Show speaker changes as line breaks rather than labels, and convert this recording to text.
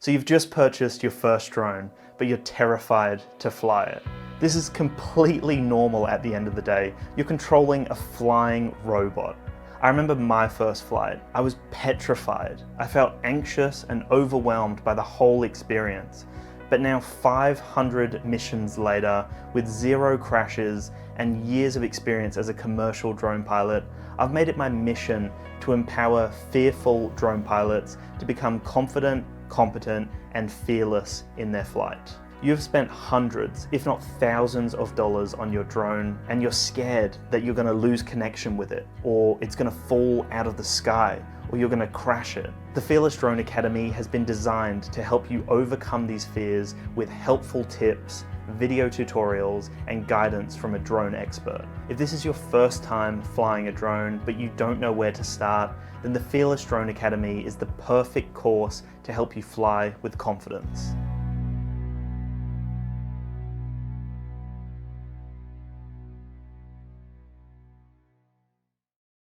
So you've just purchased your first drone, but you're terrified to fly it. This is completely normal at the end of the day. You're controlling a flying robot. I remember my first flight. I was petrified. I felt anxious and overwhelmed by the whole experience. But now 500 missions later, with 0 crashes and years of experience as a commercial drone pilot, I've made it my mission to empower fearful drone pilots to become confident, competent, and fearless in their flight. You've spent hundreds, if not thousands of dollars on your drone, and you're scared that you're going to lose connection with it, or it's going to fall out of the sky, or you're going to crash it. The Fearless Drone Academy has been designed to help you overcome these fears with helpful tips, video tutorials, and guidance from a drone expert. If this is your first time flying a drone, but you don't know where to start, then the Fearless Drone Academy is the perfect course to help you fly with confidence.